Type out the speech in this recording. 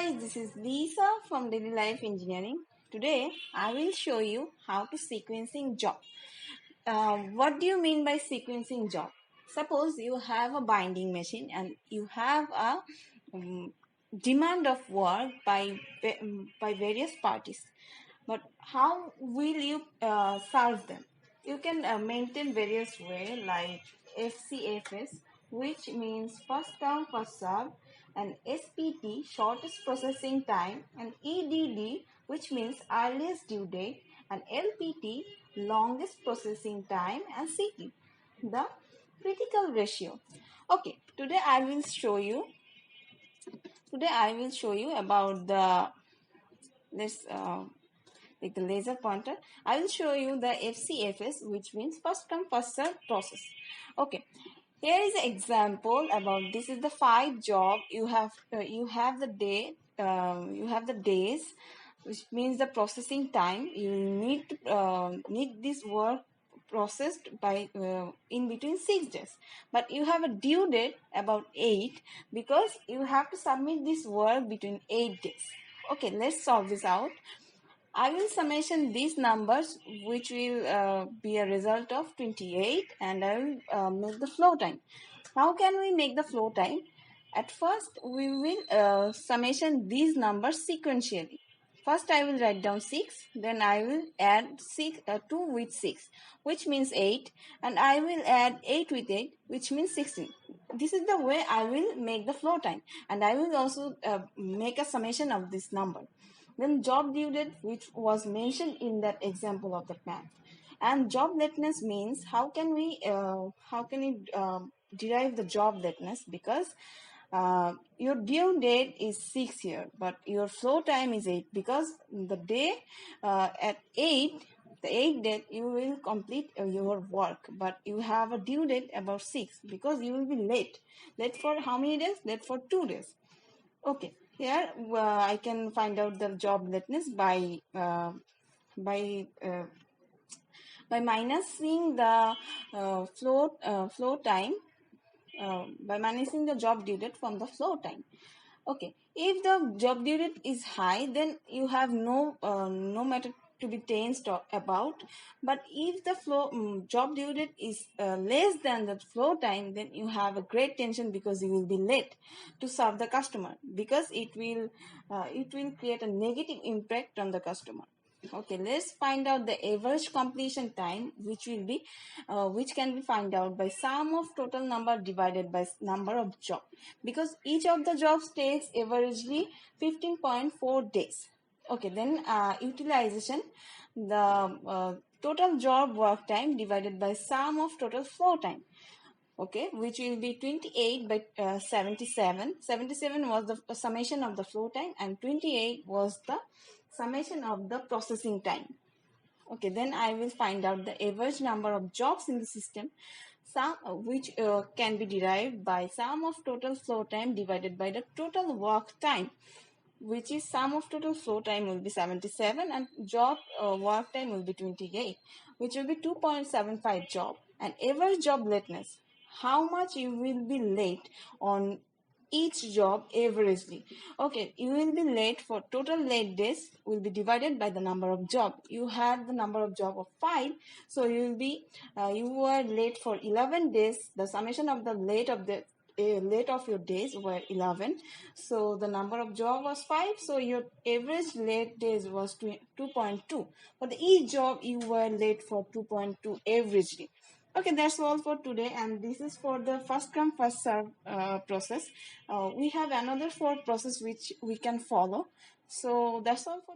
guys, this is Lisa from Daily Life Engineering. Today I will show you how to sequencing job. What do you mean by sequencing job? Suppose you have a binding machine and you have a demand of work by various parties. But how will you serve them? You can maintain various way like FCFS, which means first come first serve, and SPT, shortest processing time, and EDD, which means earliest due date, and LPT, longest processing time, and CT, the critical ratio. Okay, today I will show you about the this like the laser pointer. I will show you the FCFS, which means first come first serve process. Okay, here is an example about this is the 5 job you have the day you have the days, which means the processing time. You need this work processed by in between 6 days, but you have a due date about 8 because you have to submit this work between 8 days. Okay, let's solve this out. I will summation these numbers, which will be a result of 28, and I will make the flow time. How can we make the flow time? At first, we will summation these numbers sequentially. First, I will write down 6, then I will add 2 with 6, which means 8, and I will add 8 with 8, which means 16. This is the way I will make the flow time, and I will also make a summation of this number. Then job due date, which was mentioned in that example of the math, and job lateness means how can we derive the job lateness, because your due date is 6 here, but your flow time is 8, because the day at 8, the 8th date you will complete your work, but you have a due date about 6 because you will be late for how many days? Late for 2 days. Okay, here I can find out the job lateness by minusing the flow time, by minusing the job due date from the flow time. Okay, if the job due date is high, then you have no matter to be tensed about. But if the job due date is less than the flow time, then you have a great tension because you will be late to serve the customer, because it will create a negative impact on the customer. Okay, let's find out the average completion time, which can be found out by sum of total number divided by number of job, because each of the jobs takes averagely 15.4 days. Okay, then utilization, the total job work time divided by sum of total flow time. Okay, which will be 28 by 77. 77 was the summation of the flow time, and 28 was the summation of the processing time. Okay, then I will find out the average number of jobs in the system, which can be derived by sum of total flow time divided by the total work time, which is sum of total flow time will be 77 and job work time will be 28, which will be 2.75 job. And average job lateness, how much you will be late on each job averagely. Okay, you will be late for total late days will be divided by the number of job. You had the number of job of 5, so you were late for 11 days. The summation of the late of your days were 11, so the number of job was 5, so your average late days was 2.2. For each job you were late for 2.2 averagely. Okay, that's all for today, and this is for the first come first serve process. We have another 4 process which we can follow, so that's all for today.